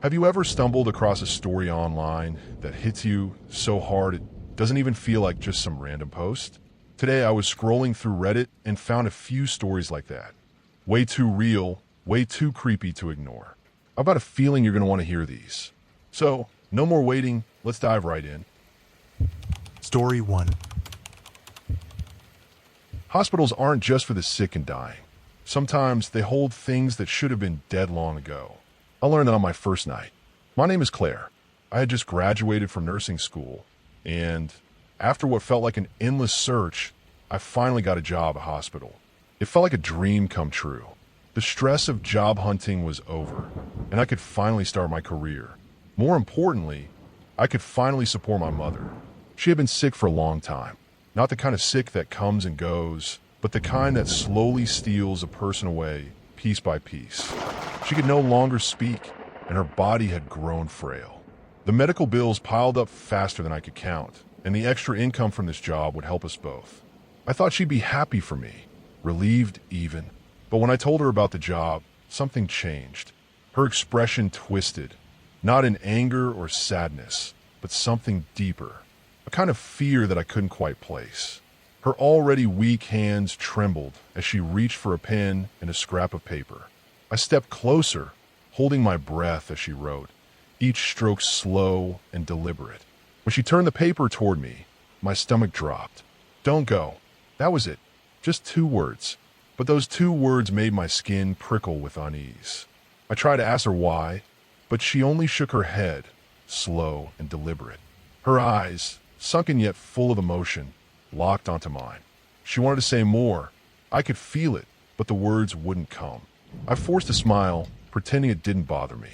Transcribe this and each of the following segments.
Have you ever stumbled across a story online that hits you so hard it doesn't even feel like just some random post? Today I was scrolling through Reddit and found a few stories like that. Way too real, way too creepy to ignore. I've got a feeling you're going to want to hear these. So, no more waiting, let's dive right in. Story 1. Hospitals aren't just for the sick and dying. Sometimes they hold things that should have been dead long ago. I learned that on my first night. My name is Claire. I had just graduated from nursing school, and after what felt like an endless search, I finally got a job at a hospital. It felt like a dream come true. The stress of job hunting was over, and I could finally start my career. More importantly, I could finally support my mother. She had been sick for a long time. Not the kind of sick that comes and goes, but the kind that slowly steals a person away, piece by piece. She could no longer speak, and her body had grown frail. The medical bills piled up faster than I could count, and the extra income from this job would help us both. I thought she'd be happy for me, relieved even. But when I told her about the job, something changed. Her expression twisted, not in anger or sadness, but something deeper, a kind of fear that I couldn't quite place. Her already weak hands trembled as she reached for a pen and a scrap of paper. I stepped closer, holding my breath as she wrote, each stroke slow and deliberate. When she turned the paper toward me, my stomach dropped. Don't go. That was it. Just 2 words. But those 2 words made my skin prickle with unease. I tried to ask her why, but she only shook her head, slow and deliberate. Her eyes, sunken yet full of emotion, locked onto mine. She wanted to say more. I could feel it, but the words wouldn't come. I forced a smile, pretending it didn't bother me.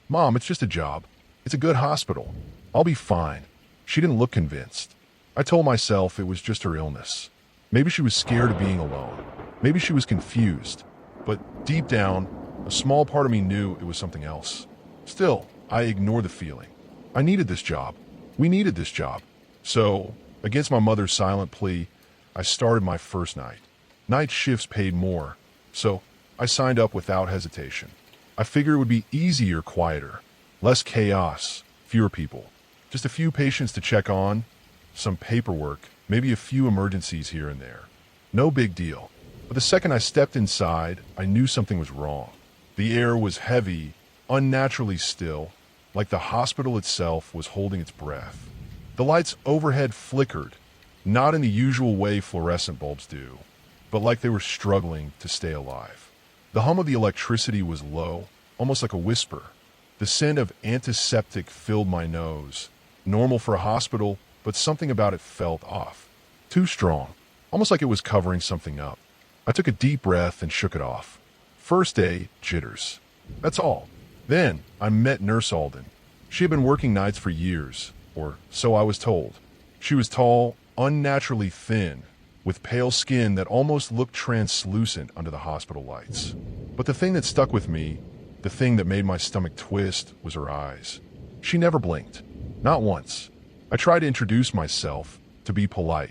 Mom, it's just a job. It's a good hospital. I'll be fine. She didn't look convinced. I told myself it was just her illness. Maybe she was scared of being alone. Maybe she was confused. But deep down, a small part of me knew it was something else. Still, I ignored the feeling. I needed this job. We needed this job. So, against my mother's silent plea, I started my first night. Night shifts paid more, so I signed up without hesitation. I figured it would be easier, quieter, less chaos, fewer people. Just a few patients to check on, some paperwork, maybe a few emergencies here and there. No big deal. But the second I stepped inside, I knew something was wrong. The air was heavy, unnaturally still, like the hospital itself was holding its breath. The lights overhead flickered, not in the usual way fluorescent bulbs do, but like they were struggling to stay alive. The hum of the electricity was low, almost like a whisper. The scent of antiseptic filled my nose. Normal for a hospital, but something about it felt off. Too strong, almost like it was covering something up. I took a deep breath and shook it off. First day, jitters. That's all. Then I met Nurse Alden. She had been working nights for years, or so I was told. She was tall, unnaturally thin, with pale skin that almost looked translucent under the hospital lights. But the thing that stuck with me, the thing that made my stomach twist, was her eyes. She never blinked. Not once. I tried to introduce myself, to be polite.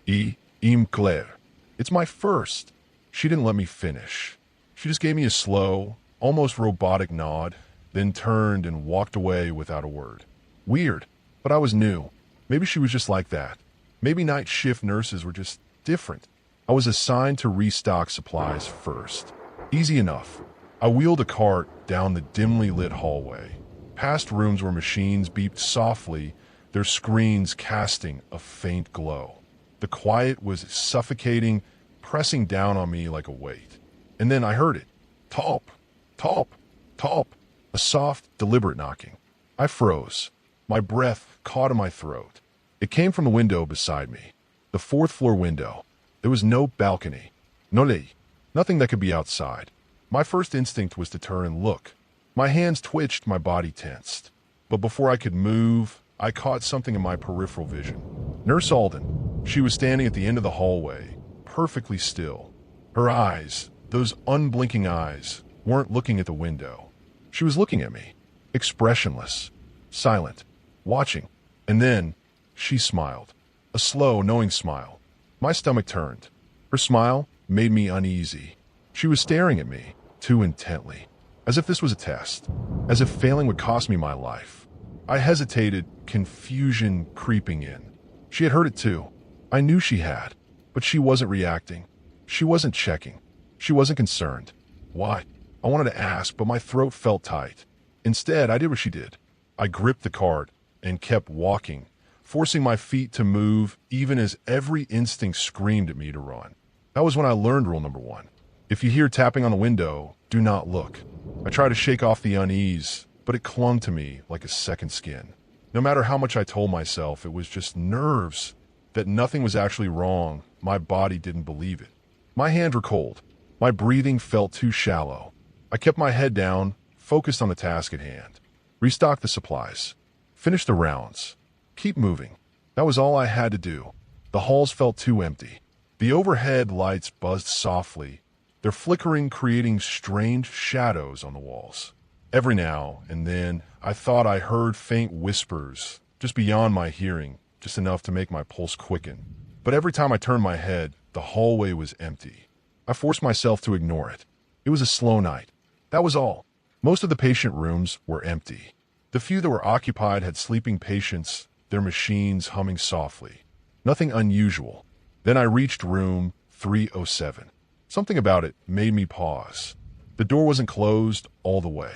I'm Claire. It's my first. She didn't let me finish. She just gave me a slow, almost robotic nod, then turned and walked away without a word. Weird, but I was new. Maybe she was just like that. Maybe night shift nurses were just different. I was assigned to restock supplies first. Easy enough. I wheeled a cart down the dimly lit hallway, past rooms where machines beeped softly, their screens casting a faint glow. The quiet was suffocating, pressing down on me like a weight. And then I heard it. Talp, talp, talp. A soft, deliberate knocking. I froze. My breath caught in my throat. It came from the window beside me. The 4th floor window. There was no balcony. Nosleep. Nothing that could be outside. My first instinct was to turn and look. My hands twitched, my body tensed. But before I could move, I caught something in my peripheral vision. Nurse Alden. She was standing at the end of the hallway, perfectly still. Her eyes, those unblinking eyes, weren't looking at the window. She was looking at me, expressionless, silent, watching. And then she smiled. A slow, knowing smile. My stomach turned. Her smile made me uneasy. She was staring at me, too intently. as if this was a test, as if failing would cost me my life. I hesitated, confusion creeping in. She had heard it too. I knew she had, but she wasn't reacting. She wasn't checking. She wasn't concerned. Why? I wanted to ask, but my throat felt tight. Instead, I did what she did. I gripped the cart and kept walking, forcing my feet to move even as every instinct screamed at me to run. That was when I learned rule number 1. If you hear tapping on the window, do not look. I tried to shake off the unease, but it clung to me like a second skin. No matter how much I told myself it was just nerves, that nothing was actually wrong, my body didn't believe it. My hands were cold. My breathing felt too shallow. I kept my head down, focused on the task at hand. Restock the supplies. Finish the rounds. Keep moving. That was all I had to do. The halls felt too empty. The overhead lights buzzed softly, their flickering creating strange shadows on the walls. Every now and then, I thought I heard faint whispers, just beyond my hearing, just enough to make my pulse quicken. But every time I turned my head, the hallway was empty. I forced myself to ignore it. It was a slow night. That was all. Most of the patient rooms were empty. The few that were occupied had sleeping patients, their machines humming softly. Nothing unusual. Then I reached room 307. Something about it made me pause. The door wasn't closed all the way.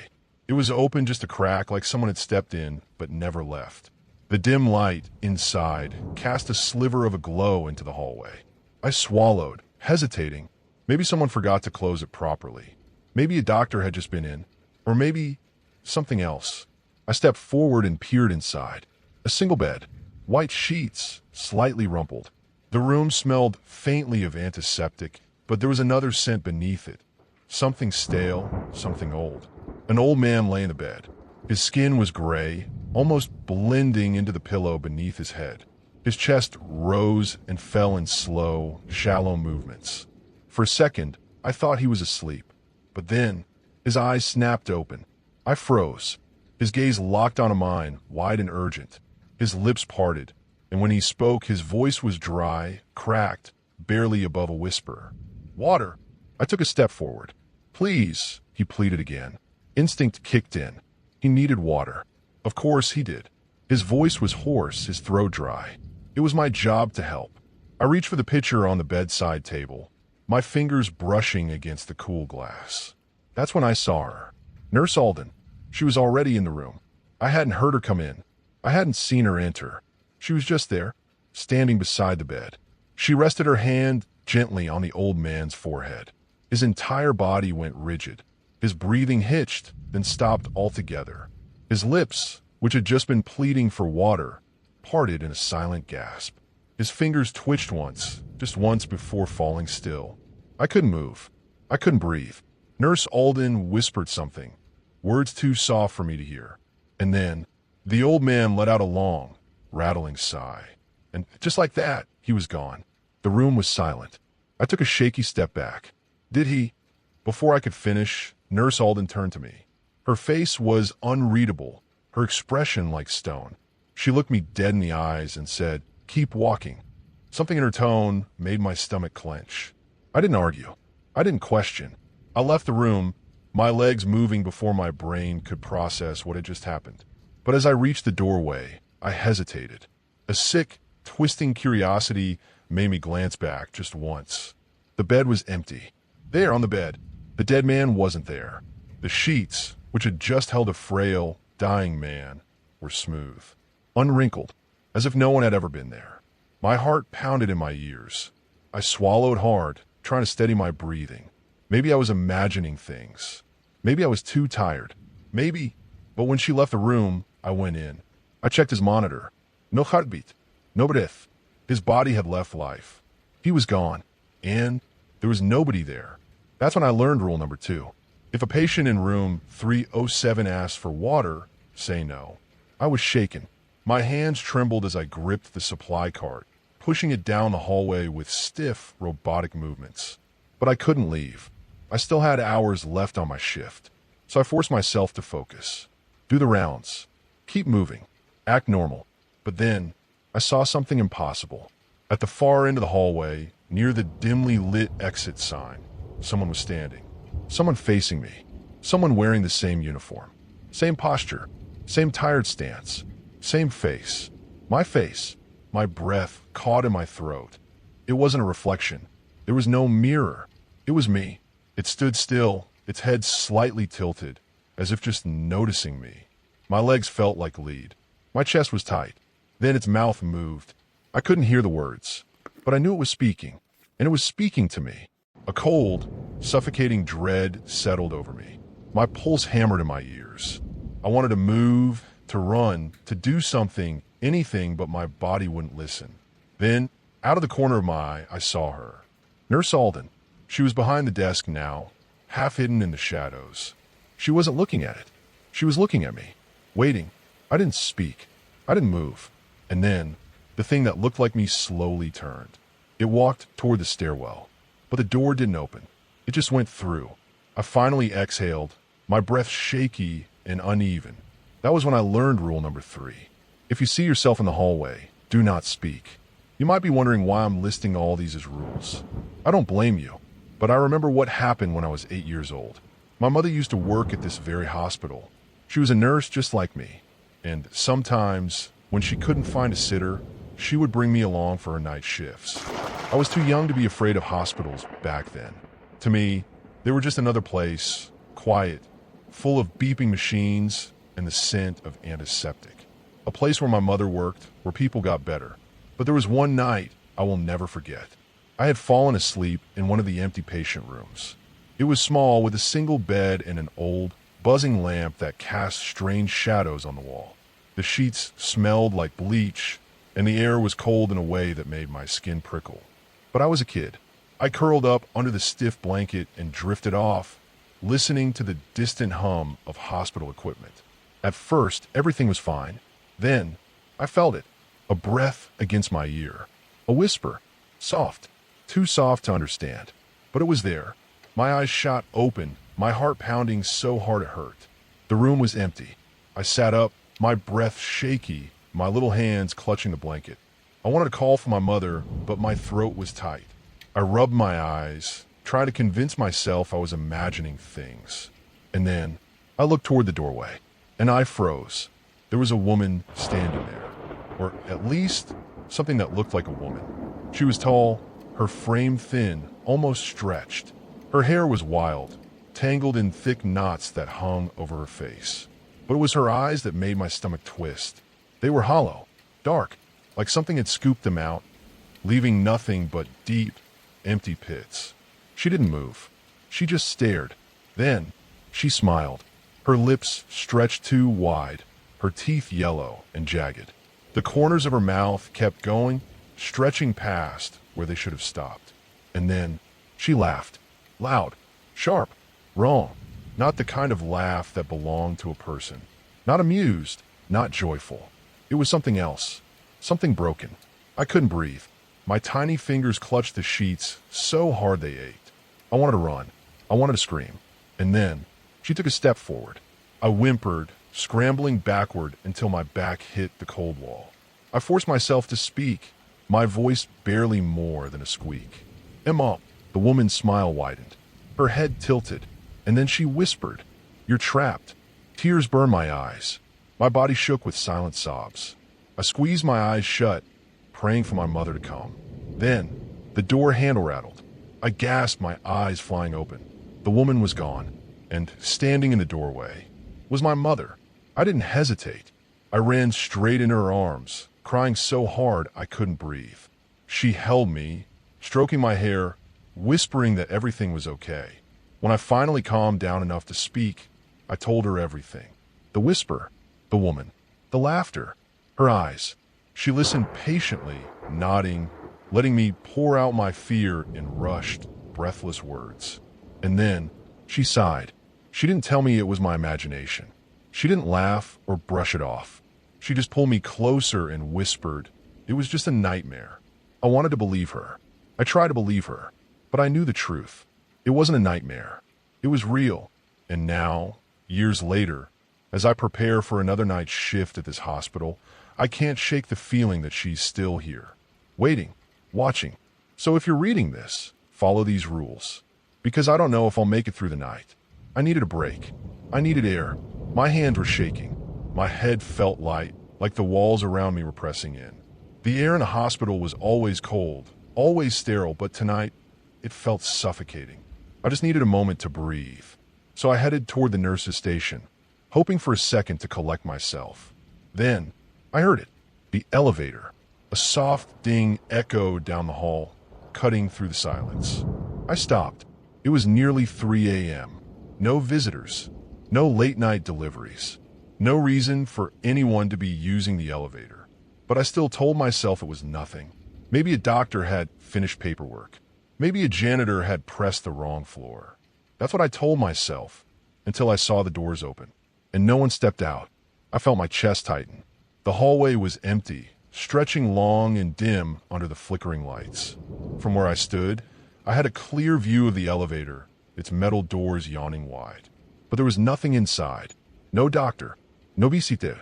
It was open just a crack, like someone had stepped in but never left. The dim light inside cast a sliver of a glow into the hallway. I swallowed, hesitating. Maybe someone forgot to close it properly. Maybe a doctor had just been in. Or maybe something else. I stepped forward and peered inside. A single bed. White sheets, slightly rumpled. The room smelled faintly of antiseptic, but there was another scent beneath it. Something stale, something old. An old man lay in the bed. His skin was gray, almost blending into the pillow beneath his head. His chest rose and fell in slow, shallow movements. For a second, I thought he was asleep. But then, his eyes snapped open. I froze. His gaze locked onto mine, wide and urgent. His lips parted, and when he spoke, his voice was dry, cracked, barely above a whisper. "Water!" I took a step forward. "Please," he pleaded again. Instinct kicked in. He needed water. Of course he did. His voice was hoarse, his throat dry. It was my job to help. I reached for the pitcher on the bedside table, my fingers brushing against the cool glass. That's when I saw her. Nurse Alden. She was already in the room. I hadn't heard her come in. I hadn't seen her enter. She was just there, standing beside the bed. She rested her hand gently on the old man's forehead. His entire body went rigid. His breathing hitched, then stopped altogether. His lips, which had just been pleading for water, parted in a silent gasp. His fingers twitched once, just once before falling still. I couldn't move. I couldn't breathe. Nurse Alden whispered something, words too soft for me to hear. And then, the old man let out a long, rattling sigh. And just like that, he was gone. The room was silent. I took a shaky step back. Did he? Before I could finish, Nurse Alden turned to me. Her face was unreadable, her expression like stone. She looked me dead in the eyes and said, "Keep walking." Something in her tone made my stomach clench. I didn't argue. I didn't question. I left the room, my legs moving before my brain could process what had just happened. But as I reached the doorway, I hesitated. A sick, twisting curiosity made me glance back just once. The bed was empty. There on the bed, the dead man wasn't there. The sheets, which had just held a frail, dying man, were smooth, unwrinkled, as if no one had ever been there. My heart pounded in my ears. I swallowed hard, trying to steady my breathing. Maybe I was imagining things. Maybe I was too tired. Maybe. But when she left the room, I went in. I checked his monitor. No heartbeat. No breath. His body had left life. He was gone. And there was nobody there. That's when I learned rule number 2. If a patient in room 307 asked for water, say no. I was shaken. My hands trembled as I gripped the supply cart, pushing it down the hallway with stiff, robotic movements. But I couldn't leave. I still had hours left on my shift, so I forced myself to focus. Do the rounds. Keep moving. Act normal. But then, I saw something impossible. At the far end of the hallway, near the dimly lit exit sign, someone was standing. Someone facing me. Someone wearing the same uniform. Same posture. Same tired stance. Same face. My face. My breath caught in my throat. It wasn't a reflection. There was no mirror. It was me. It stood still, its head slightly tilted, as if just noticing me. My legs felt like lead. My chest was tight. Then its mouth moved. I couldn't hear the words, but I knew it was speaking, and it was speaking to me. A cold, suffocating dread settled over me. My pulse hammered in my ears. I wanted to move, to run, to do something, anything, but my body wouldn't listen. Then, out of the corner of my eye, I saw her. Nurse Alden. She was behind the desk now, half hidden in the shadows. She wasn't looking at it. She was looking at me, waiting. I didn't speak. I didn't move. And then, the thing that looked like me slowly turned. It walked toward the stairwell, but the door didn't open. It just went through. I finally exhaled, my breath shaky and uneven. That was when I learned rule number 3. If you see yourself in the hallway, do not speak. You might be wondering why I'm listing all these as rules. I don't blame you, but I remember what happened when I was 8 years old. My mother used to work at this very hospital. She was a nurse just like me, and sometimes, when she couldn't find a sitter, she would bring me along for her night shifts. I was too young to be afraid of hospitals back then. To me, they were just another place, quiet, full of beeping machines and the scent of antiseptic. A place where my mother worked, where people got better. But there was one night I will never forget. I had fallen asleep in one of the empty patient rooms. It was small, with a single bed and an old, buzzing lamp that cast strange shadows on the wall. The sheets smelled like bleach, and the air was cold in a way that made my skin prickle. But I was a kid. I curled up under the stiff blanket and drifted off, listening to the distant hum of hospital equipment. At first, everything was fine. Then, I felt it. A breath against my ear. A whisper. Soft. Too soft to understand. But it was there. My eyes shot open, my heart pounding so hard it hurt. The room was empty. I sat up, my breath shaky, my little hands clutching the blanket. I wanted to call for my mother, but my throat was tight. I rubbed my eyes, tried to convince myself I was imagining things. And then, I looked toward the doorway, and I froze. There was a woman standing there. Or at least, something that looked like a woman. She was tall, her frame thin, almost stretched. Her hair was wild, tangled in thick knots that hung over her face. But it was her eyes that made my stomach twist. They were hollow, dark, like something had scooped them out, leaving nothing but deep, empty pits. She didn't move. She just stared. Then, she smiled. Her lips stretched too wide, her teeth yellow and jagged. The corners of her mouth kept going, stretching past where they should have stopped. And then, she laughed. Loud, sharp, wrong. Not the kind of laugh that belonged to a person. Not amused, not joyful. It was something else. Something broken. I couldn't breathe. My tiny fingers clutched the sheets so hard they ached. I wanted to run. I wanted to scream. And then, she took a step forward. I whimpered, scrambling backward until my back hit the cold wall. I forced myself to speak, my voice barely more than a squeak. Emma, the woman's smile widened. Her head tilted, and then she whispered, "You're trapped." Tears burned my eyes. My body shook with silent sobs. I squeezed my eyes shut, praying for my mother to come. Then, the door handle rattled. I gasped, my eyes flying open. The woman was gone, and standing in the doorway was my mother. I didn't hesitate. I ran straight into her arms, crying so hard I couldn't breathe. She held me, stroking my hair, whispering that everything was okay. When I finally calmed down enough to speak, I told her everything. The whisper, the woman, the laughter, her eyes. She listened patiently, nodding, letting me pour out my fear in rushed, breathless words. And then, she sighed. She didn't tell me it was my imagination. She didn't laugh or brush it off. She just pulled me closer and whispered, it was just a nightmare. I wanted to believe her. I tried to believe her, but I knew the truth. It wasn't a nightmare. It was real. And now, years later, as I prepare for another night's shift at this hospital, I can't shake the feeling that she's still here, waiting, watching. So if you're reading this, follow these rules, because I don't know if I'll make it through the night. I needed a break. I needed air. My hands were shaking. My head felt light, like the walls around me were pressing in. The air in a hospital was always cold, always sterile, but tonight, it felt suffocating. I just needed a moment to breathe. So I headed toward the nurse's station, hoping for a second to collect myself. Then, I heard it. The elevator. A soft ding echoed down the hall, cutting through the silence. I stopped. It was nearly 3 a.m. No visitors. No late-night deliveries. No reason for anyone to be using the elevator. But I still told myself it was nothing. Maybe a doctor had finished paperwork. Maybe a janitor had pressed the wrong floor. That's what I told myself, until I saw the doors open. And no one stepped out. I felt my chest tighten. The hallway was empty, stretching long and dim under the flickering lights. From where I stood, I had a clear view of the elevator, its metal doors yawning wide. But there was nothing inside. No doctor. No visite.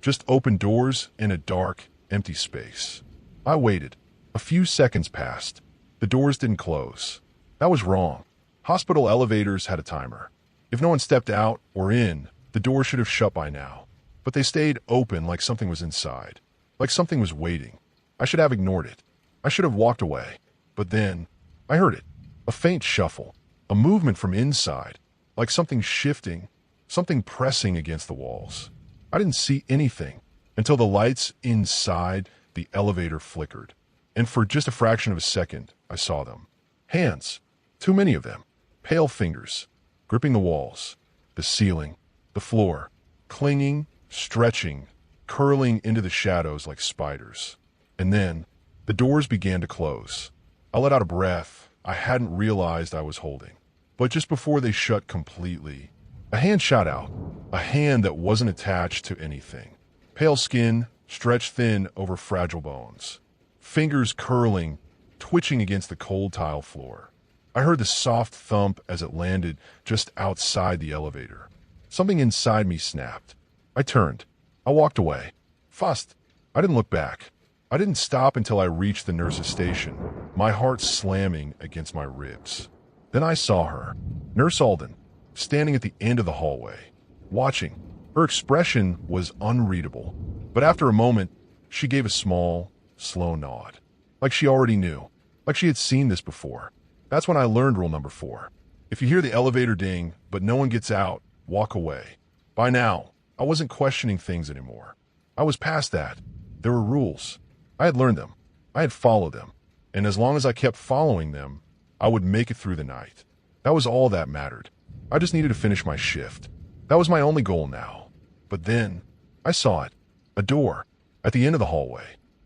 Just open doors and a dark, empty space. I waited. A few seconds passed. The doors didn't close. That was wrong. Hospital elevators had a timer. If no one stepped out or in, the door should have shut by now. But they stayed open like something was inside. Like something was waiting. I should have ignored it. I should have walked away. But then, I heard it. A faint shuffle. A movement from inside. Like something shifting. Something pressing against the walls. I didn't see anything until the lights inside the elevator flickered. And for just a fraction of a second, I saw them. Hands. Too many of them. Pale fingers. Gripping the walls. The ceiling. The floor. Clinging. Stretching. Curling into the shadows like spiders. And then, the doors began to close. I let out a breath I hadn't realized I was holding. But just before they shut completely, a hand shot out. A hand that wasn't attached to anything. Pale skin, stretched thin over fragile bones. Fingers curling, twitching against the cold tile floor. I heard the soft thump as it landed just outside the elevator. Something inside me snapped. I turned. I walked away. Fast. I didn't look back. I didn't stop until I reached the nurse's station, my heart slamming against my ribs. Then I saw her, Nurse Alden, standing at the end of the hallway, watching. Her expression was unreadable, but after a moment, she gave a small, slow nod. Like she already knew, like she had seen this before. That's when I learned rule number 4. If you hear the elevator ding, but no one gets out, walk away. By now, I wasn't questioning things anymore. I was past that. There were rules. I had learned them. I had followed them. And as long as I kept following them, I would make it through the night. That was all that mattered. I just needed to finish my shift. That was my only goal now. But then, I saw it. A door. At the end of the hallway.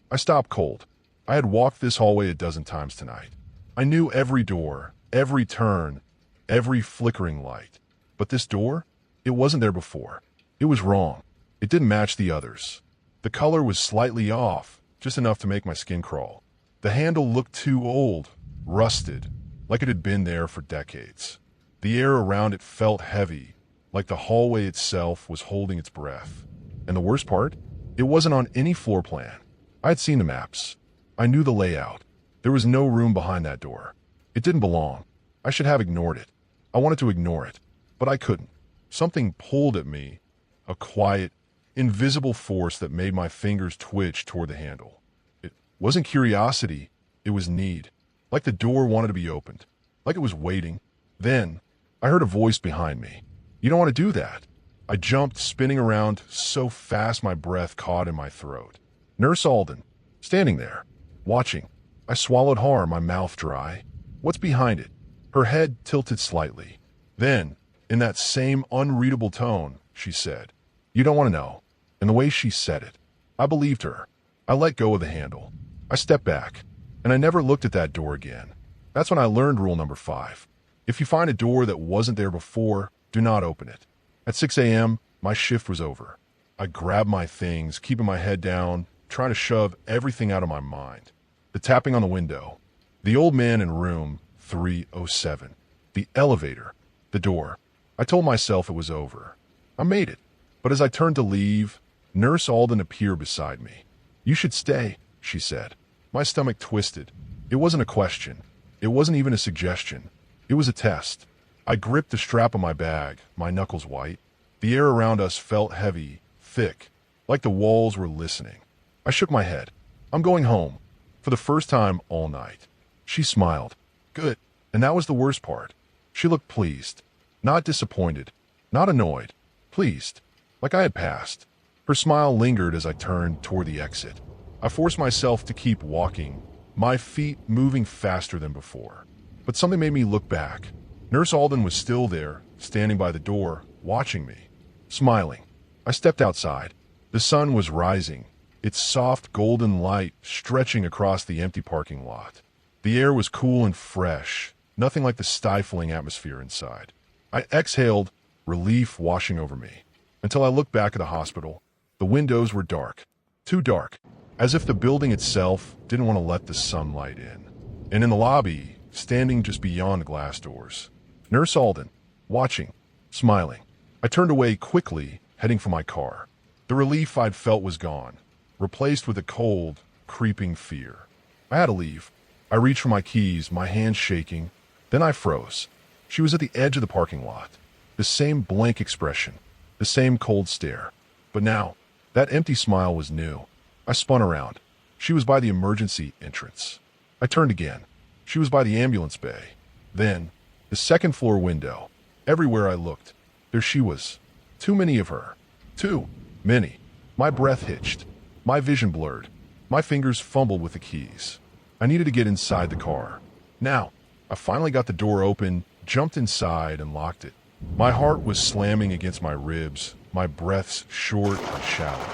I stopped cold. I had walked this hallway a dozen times tonight. I knew every door, every turn, every flickering light. But this door? It wasn't there before. It was wrong. It didn't match the others. The color was slightly off, just enough to make my skin crawl. The handle looked too old, rusted, like it had been there for decades. The air around it felt heavy, like the hallway itself was holding its breath. And the worst part? It wasn't on any floor plan. I had seen the maps. I knew the layout. There was no room behind that door. It didn't belong. I should have ignored it. I wanted to ignore it, but I couldn't. Something pulled at me, a quiet, invisible force that made my fingers twitch toward the handle. It wasn't curiosity, it was need. Like the door wanted to be opened. Like it was waiting. Then, I heard a voice behind me. You don't want to do that. I jumped, spinning around so fast my breath caught in my throat. Nurse Alden, standing there, watching. I swallowed hard, my mouth dry. What's behind it? Her head tilted slightly. Then, in that same unreadable tone, she said, "You don't want to know." And the way she said it, I believed her. I let go of the handle. I stepped back, and I never looked at that door again. That's when I learned rule number 5. If you find a door that wasn't there before, do not open it. At 6 a.m., my shift was over. I grabbed my things, keeping my head down, trying to shove everything out of my mind. The tapping on the window, the old man in room 307, the elevator, the door. I told myself it was over. I made it. But as I turned to leave, Nurse Alden appeared beside me. "You should stay," she said. My stomach twisted. It wasn't a question. It wasn't even a suggestion. It was a test. I gripped the strap of my bag, my knuckles white. The air around us felt heavy, thick, like the walls were listening. I shook my head. I'm going home. For the first time all night. She smiled. Good. And that was the worst part. She looked pleased. Not disappointed. Not annoyed. Pleased. Like I had passed. Her smile lingered as I turned toward the exit. I forced myself to keep walking, my feet moving faster than before. But something made me look back. Nurse Alden was still there, standing by the door, watching me, smiling. I stepped outside. The sun was rising, its soft golden light stretching across the empty parking lot. The air was cool and fresh, nothing like the stifling atmosphere inside. I exhaled, relief washing over me, until I looked back at the hospital. The windows were dark, too dark, as if the building itself didn't want to let the sunlight in. And in the lobby, standing just beyond the glass doors, Nurse Alden, watching, smiling. I turned away quickly, heading for my car. The relief I'd felt was gone, replaced with a cold, creeping fear. I had to leave. I reached for my keys, my hands shaking. Then I froze. She was at the edge of the parking lot. The same blank expression, the same cold stare. But now, that empty smile was new. I spun around. She was by the emergency entrance. I turned again. She was by the ambulance bay. Then, the second floor window. Everywhere I looked, there she was. Too many of her. Too many. My breath hitched. My vision blurred. My fingers fumbled with the keys. I needed to get inside the car. Now, I finally got the door open, jumped inside, and locked it. My heart was slamming against my ribs, my breaths short and shallow.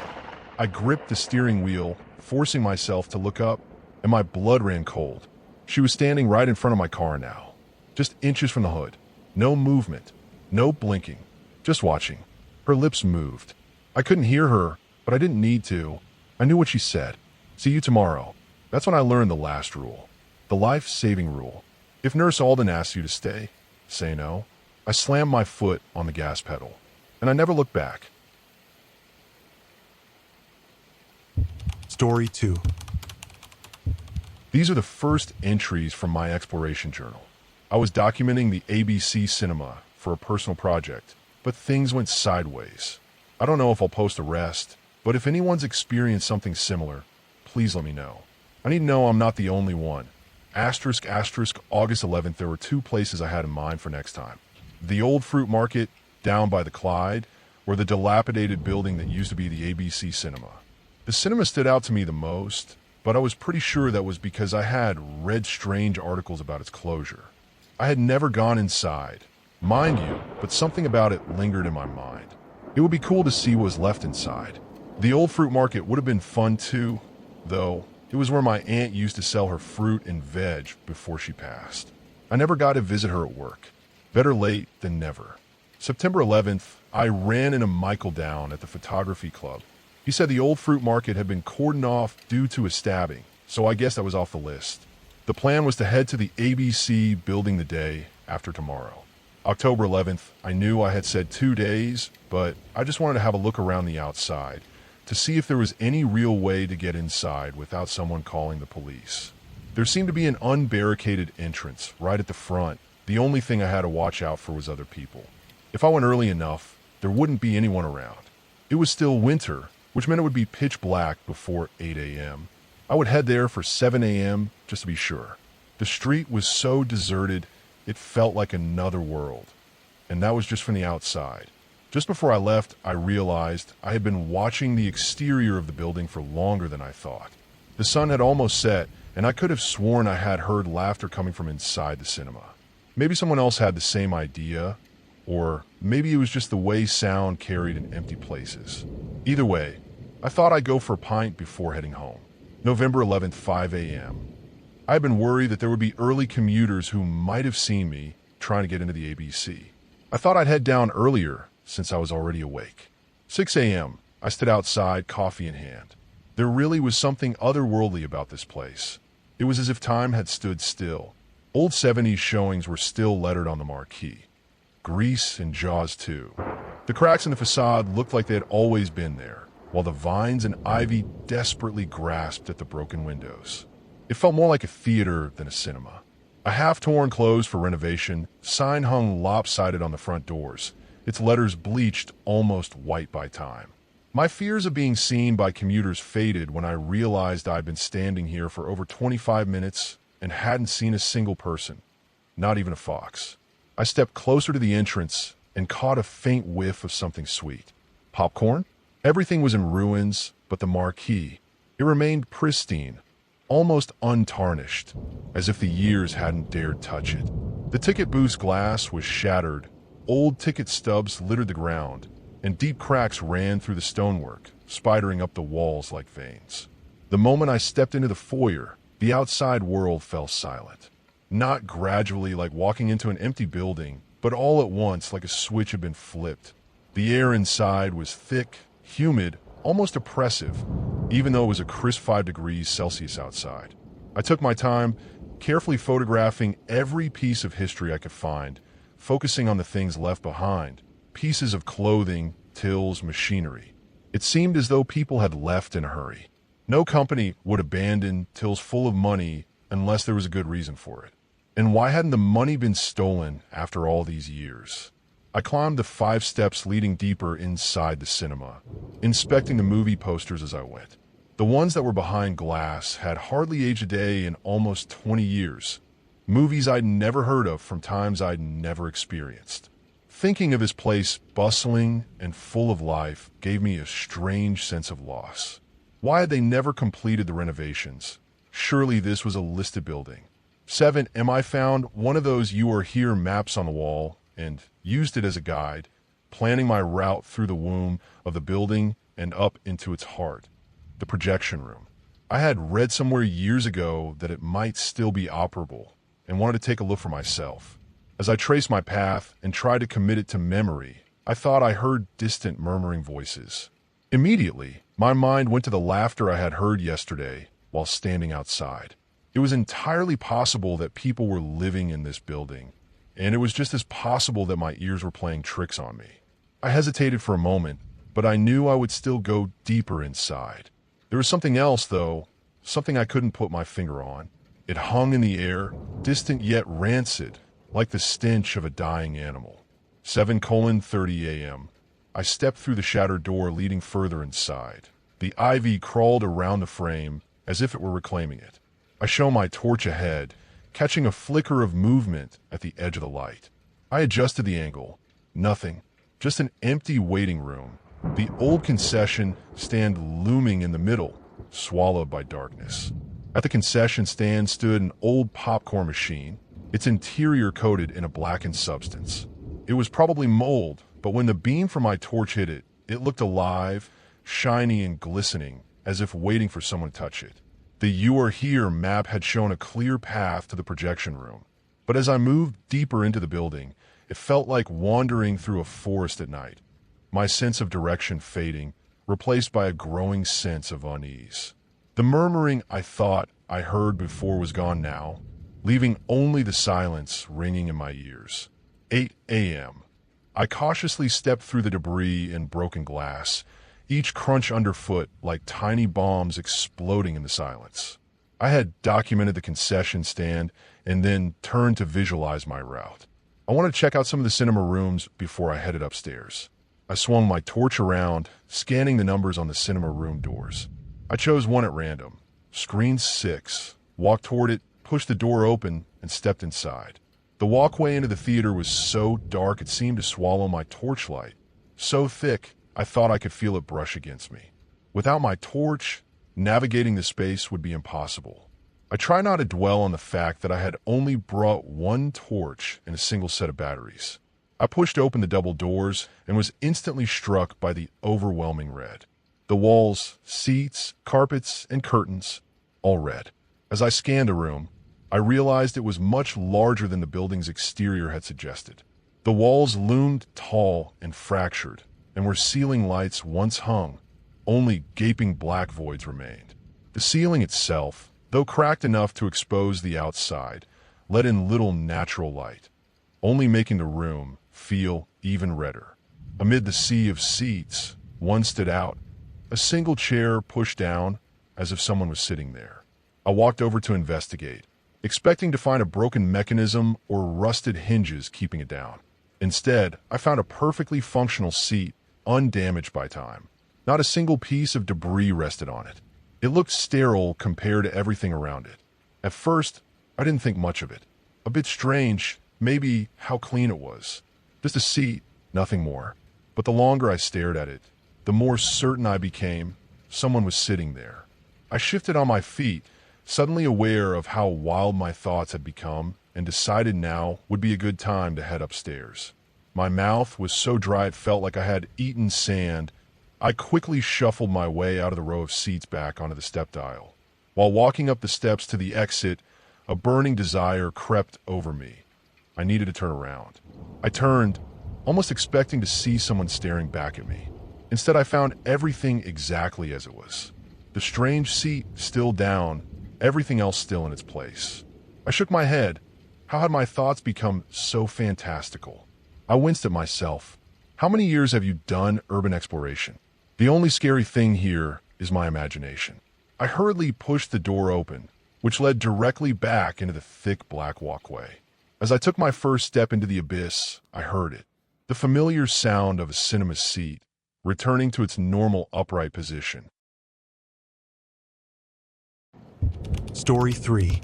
I gripped the steering wheel, forcing myself to look up, and my blood ran cold. She was standing right in front of my car now, just inches from the hood. No movement, no blinking, just watching. Her lips moved. I couldn't hear her, but I didn't need to. I knew what she said. See you tomorrow. That's when I learned the last rule. The life-saving rule. If Nurse Alden asks you to stay, say no. I slammed my foot on the gas pedal, and I never looked back. Story 2. These are the first entries from my exploration journal. I was documenting the ABC cinema for a personal project, but things went sideways. I don't know if I'll post the rest, but if anyone's experienced something similar, please let me know. I need to know I'm not the only one. August 11th, there were 2 places I had in mind for next time. The old fruit market down by the Clyde, or the dilapidated building that used to be the ABC cinema. The cinema stood out to me the most, but I was pretty sure that was because I had read strange articles about its closure. I had never gone inside, mind you, but something about it lingered in my mind. It would be cool to see what was left inside. The old fruit market would have been fun too, though. It was where my aunt used to sell her fruit and veg before she passed. I never got to visit her at work. Better late than never. September 11th, I ran into Michael down at the photography club. He said the old fruit market had been cordoned off due to a stabbing, so I guess that was off the list. The plan was to head to the ABC building the day after tomorrow. October 11th, I knew I had said 2 days, but I just wanted to have a look around the outside to see if there was any real way to get inside without someone calling the police. There seemed to be an unbarricaded entrance right at the front. The only thing I had to watch out for was other people. If I went early enough, there wouldn't be anyone around. It was still winter, which meant it would be pitch black before 8 a.m. I would head there for 7 a.m. just to be sure. The street was so deserted, it felt like another world. And that was just from the outside. Just before I left, I realized I had been watching the exterior of the building for longer than I thought. The sun had almost set, and I could have sworn I had heard laughter coming from inside the cinema. Maybe someone else had the same idea, or maybe it was just the way sound carried in empty places. Either way, I thought I'd go for a pint before heading home. November 11th, 5 a.m. I had been worried that there would be early commuters who might have seen me trying to get into the ABC. I thought I'd head down earlier since I was already awake. 6 a.m. I stood outside, coffee in hand. There really was something otherworldly about this place. It was as if time had stood still. Old 70s showings were still lettered on the marquee. Grease and Jaws too. The cracks in the facade looked like they had always been there, while the vines and ivy desperately grasped at the broken windows. It felt more like a theater than a cinema. A half-torn closed for renovation sign hung lopsided on the front doors, its letters bleached almost white by time. My fears of being seen by commuters faded when I realized I'd been standing here for over 25 minutes and hadn't seen a single person, not even a fox. I stepped closer to the entrance and caught a faint whiff of something sweet. Popcorn? Everything was in ruins, but the marquee. It remained pristine, almost untarnished, as if the years hadn't dared touch it. The ticket booth's glass was shattered, old ticket stubs littered the ground, and deep cracks ran through the stonework, spidering up the walls like veins. The moment I stepped into the foyer, the outside world fell silent. Not gradually like walking into an empty building, but all at once like a switch had been flipped. The air inside was thick, humid, almost oppressive, even though it was a crisp 5 degrees Celsius outside. I took my time, carefully photographing every piece of history I could find, focusing on the things left behind, pieces of clothing, tills, machinery. It seemed as though people had left in a hurry. No company would abandon tills full of money unless there was a good reason for it. And why hadn't the money been stolen after all these years? I climbed the 5 steps leading deeper inside the cinema, inspecting the movie posters as I went. The ones that were behind glass had hardly aged a day in almost 20 years. Movies I'd never heard of from times I'd never experienced. Thinking of this place bustling and full of life gave me a strange sense of loss. Why had they never completed the renovations? Surely this was a listed building. 7. I found one of those "You Are Here" maps on the wall and used it as a guide, planning my route through the womb of the building and up into its heart, the projection room. I had read somewhere years ago that it might still be operable and wanted to take a look for myself. As I traced my path and tried to commit it to memory, I thought I heard distant murmuring voices. Immediately, my mind went to the laughter I had heard yesterday while standing outside. It was entirely possible that people were living in this building, and it was just as possible that my ears were playing tricks on me. I hesitated for a moment, but I knew I would still go deeper inside. There was something else, though, something I couldn't put my finger on. It hung in the air, distant yet rancid, like the stench of a dying animal. 7:30 a.m. I stepped through the shattered door leading further inside. The ivy crawled around the frame as if it were reclaiming it. I shone my torch ahead, catching a flicker of movement at the edge of the light. I adjusted the angle. Nothing. Just an empty waiting room. The old concession stand looming in the middle, swallowed by darkness. At the concession stand stood an old popcorn machine, its interior coated in a blackened substance. It was probably mold, but when the beam from my torch hit it, it looked alive, shiny and glistening, as if waiting for someone to touch it. The "You Are Here" map had shown a clear path to the projection room, but as I moved deeper into the building, it felt like wandering through a forest at night, my sense of direction fading, replaced by a growing sense of unease. The murmuring I thought I heard before was gone now, leaving only the silence ringing in my ears. 8 a.m. I cautiously stepped through the debris and broken glass, each crunch underfoot like tiny bombs exploding in the silence. I had documented the concession stand and then turned to visualize my route. I wanted to check out some of the cinema rooms before I headed upstairs. I swung my torch around, scanning the numbers on the cinema room doors. I chose one at random. Screen 6. Walked toward it, pushed the door open, and stepped inside. The walkway into the theater was so dark it seemed to swallow my torchlight. So thick, I thought I could feel it brush against me. Without my torch, navigating the space would be impossible. I try not to dwell on the fact that I had only brought one torch and a single set of batteries. I pushed open the double doors and was instantly struck by the overwhelming red. The walls, seats, carpets, and curtains, all red. As I scanned the room, I realized it was much larger than the building's exterior had suggested. The walls loomed tall and fractured, and where ceiling lights once hung, only gaping black voids remained. The ceiling itself, though cracked enough to expose the outside, let in little natural light, only making the room feel even redder. Amid the sea of seats, one stood out, a single chair pushed down as if someone was sitting there. I walked over to investigate. expecting to find a broken mechanism or rusted hinges keeping it down. Instead, I found a perfectly functional seat, undamaged by time. Not a single piece of debris rested on it. It looked sterile compared to everything around it. At first, I didn't think much of it. A bit strange, maybe, how clean it was. Just a seat, nothing more. But the longer I stared at it, the more certain I became someone was sitting there. I shifted on my feet, suddenly aware of how wild my thoughts had become, and decided now would be a good time to head upstairs. My mouth was so dry it felt like I had eaten sand. I quickly shuffled my way out of the row of seats back onto the step dial. While walking up the steps to the exit, a burning desire crept over me. I needed to turn around. I turned, almost expecting to see someone staring back at me. Instead, I found everything exactly as it was. The strange seat still down, everything else still in its place. I shook my head. How had my thoughts become so fantastical? I winced at myself. How many years have you done urban exploration? The only scary thing here is my imagination. I hurriedly pushed the door open, which led directly back into the thick black walkway. As I took my first step into the abyss, I heard it. The familiar sound of a cinema seat, returning to its normal upright position. Story 3.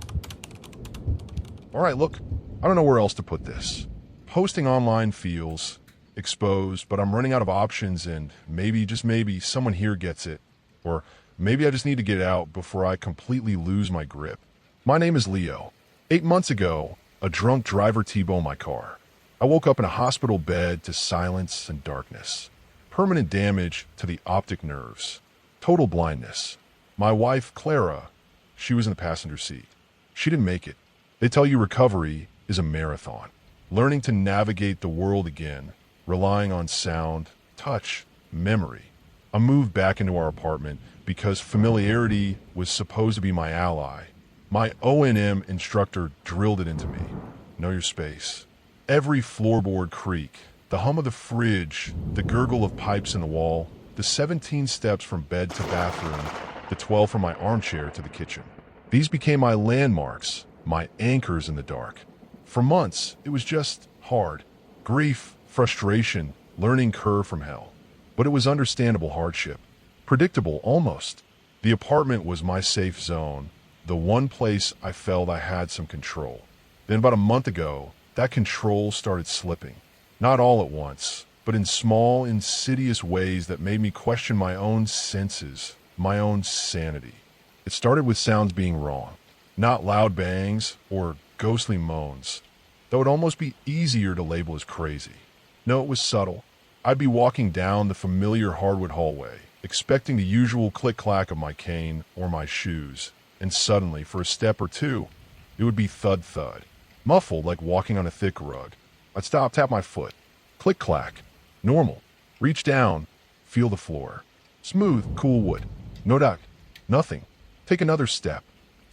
All right, look, I don't know where else to put this. Posting online feels exposed, but I'm running out of options, and maybe, just maybe, someone here gets it. Or maybe I just need to get out before I completely lose my grip. My name is Leo. 8 months ago, a drunk driver T-boned my car. I woke up in a hospital bed to silence and darkness. Permanent damage to the optic nerves. Total blindness. My wife, Clara, she was in the passenger seat. She didn't make it. They tell you recovery is a marathon. Learning to navigate the world again, relying on sound, touch, memory. I moved back into our apartment because familiarity was supposed to be my ally. My O&M instructor drilled it into me. Know your space. Every floorboard creak, the hum of the fridge, the gurgle of pipes in the wall, the 17 steps from bed to bathroom, the 12 from my armchair to the kitchen. These became my landmarks, my anchors in the dark. For months, it was just hard. Grief, frustration, learning curve from hell. But it was understandable hardship. Predictable, almost. The apartment was my safe zone, the one place I felt I had some control. Then about a month ago, that control started slipping. Not all at once, but in small, insidious ways that made me question my own senses, my own sanity. It started with sounds being wrong. Not loud bangs or ghostly moans, though it'd almost be easier to label as crazy. No, it was subtle. I'd be walking down the familiar hardwood hallway, expecting the usual click-clack of my cane or my shoes, and suddenly, for a step or two, it would be thud-thud, muffled like walking on a thick rug. I'd stop, tap my foot. Click-clack. Normal. Reach down, feel the floor. Smooth, cool wood. No duck. Nothing. Take another step.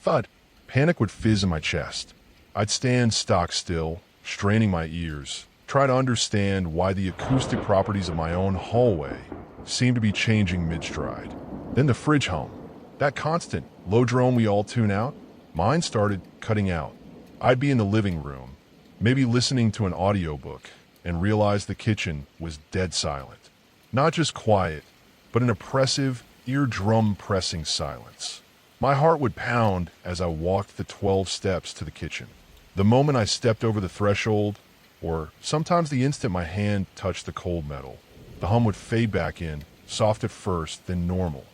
Thud. Panic would fizz in my chest. I'd stand stock still, straining my ears, try to understand why the acoustic properties of my own hallway seemed to be changing mid-stride. Then the fridge hum. That constant, low drone we all tune out, mine started cutting out. I'd be in the living room, maybe listening to an audiobook, and realize the kitchen was dead silent. Not just quiet, but an oppressive, eardrum-pressing silence. My heart would pound as I walked the 12 steps to the kitchen. The moment I stepped over the threshold, or sometimes the instant my hand touched the cold metal, the hum would fade back in, soft at first, then normal,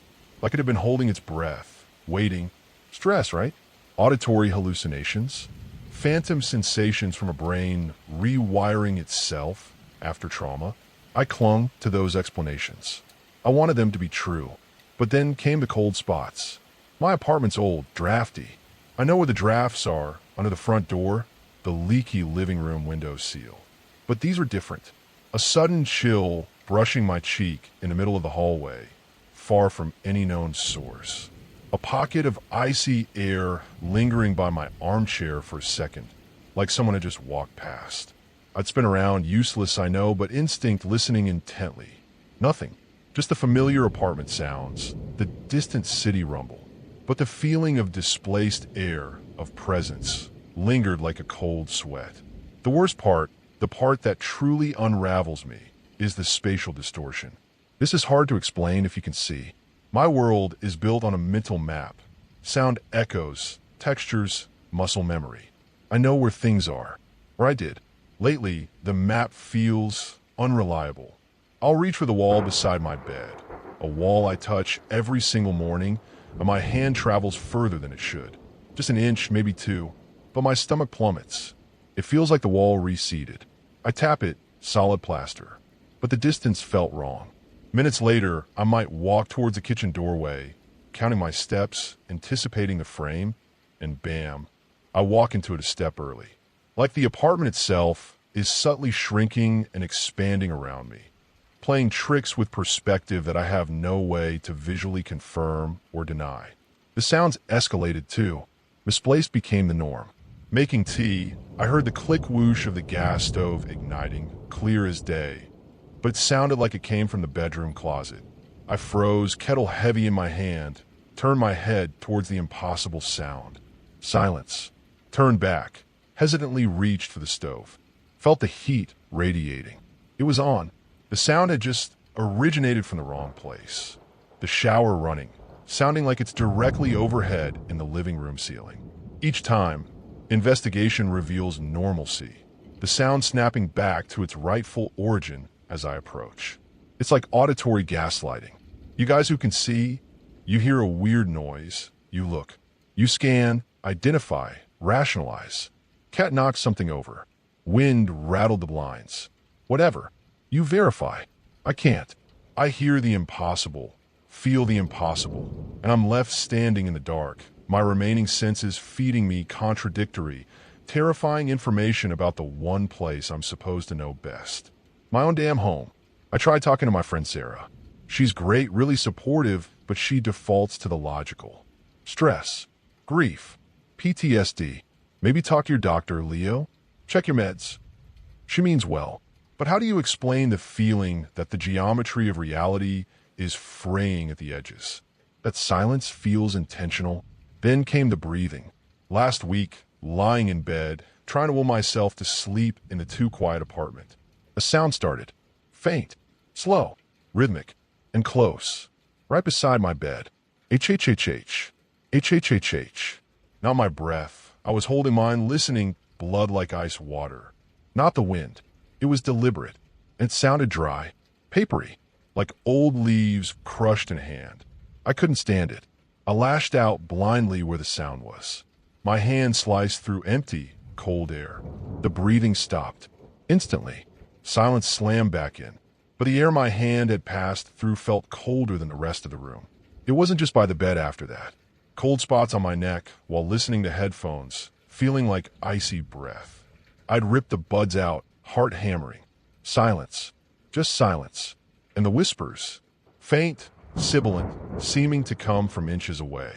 like it had been holding its breath, waiting. Stress, right? Auditory hallucinations, phantom sensations from a brain rewiring itself after trauma. I clung to those explanations. I wanted them to be true. But then came the cold spots. My apartment's old, drafty. I know where the drafts are, under the front door, the leaky living room window seal. But these were different. A sudden chill brushing my cheek in the middle of the hallway, far from any known source. A pocket of icy air lingering by my armchair for a second, like someone had just walked past. I'd spin around, useless I know, but instinct listening intently. Nothing. Just the familiar apartment sounds, the distant city rumble. But the feeling of displaced air, of presence, lingered like a cold sweat. The worst part, the part that truly unravels me, is the spatial distortion. This is hard to explain if you can see. My world is built on a mental map. Sound echoes, textures, muscle memory. I know where things are. Or I did. Lately, the map feels unreliable. I'll reach for the wall beside my bed, a wall I touch every single morning, but my hand travels further than it should. Just an inch, maybe two, but my stomach plummets. It feels like the wall receded. I tap it, solid plaster, but the distance felt wrong. Minutes later, I might walk towards the kitchen doorway, counting my steps, anticipating the frame, and bam, I walk into it a step early. Like the apartment itself is subtly shrinking and expanding around me, playing tricks with perspective that I have no way to visually confirm or deny. The sounds escalated too. Misplaced became the norm. Making tea, I heard the click whoosh of the gas stove igniting, clear as day, but it sounded like it came from the bedroom closet. I froze, kettle heavy in my hand, turned my head towards the impossible sound. Silence. Turned back, hesitantly reached for the stove. Felt the heat radiating. It was on. The sound had just originated from the wrong place. The shower running, sounding like it's directly overhead in the living room ceiling. Each time, investigation reveals normalcy, the sound snapping back to its rightful origin as I approach. It's like auditory gaslighting. You guys who can see, you hear a weird noise, you look, you scan, identify, rationalize. Cat knocked something over. Wind rattled the blinds. Whatever. You verify. I can't. I hear the impossible, feel the impossible, and I'm left standing in the dark, my remaining senses feeding me contradictory, terrifying information about the one place I'm supposed to know best. My own damn home. I tried talking to my friend Sarah. She's great, really supportive, but she defaults to the logical. Stress, grief, PTSD. Maybe talk to your doctor, Leo. Check your meds. She means well. But how do you explain the feeling that the geometry of reality is fraying at the edges? That silence feels intentional? Then came the breathing. Last week, lying in bed, trying to will myself to sleep in the too quiet apartment. A sound started. Faint, slow, rhythmic, and close. Right beside my bed. H-H-H-H. H-H-H-H. Not my breath. I was holding mine, listening, blood like ice water. Not the wind. It was deliberate, and it sounded dry, papery, like old leaves crushed in hand. I couldn't stand it. I lashed out blindly where the sound was. My hand sliced through empty, cold air. The breathing stopped. Instantly, silence slammed back in, but the air my hand had passed through felt colder than the rest of the room. It wasn't just by the bed after that. Cold spots on my neck while listening to headphones, feeling like icy breath. I'd ripped the buds out, heart hammering. Silence. Just silence. And the whispers. Faint, sibilant, seeming to come from inches away.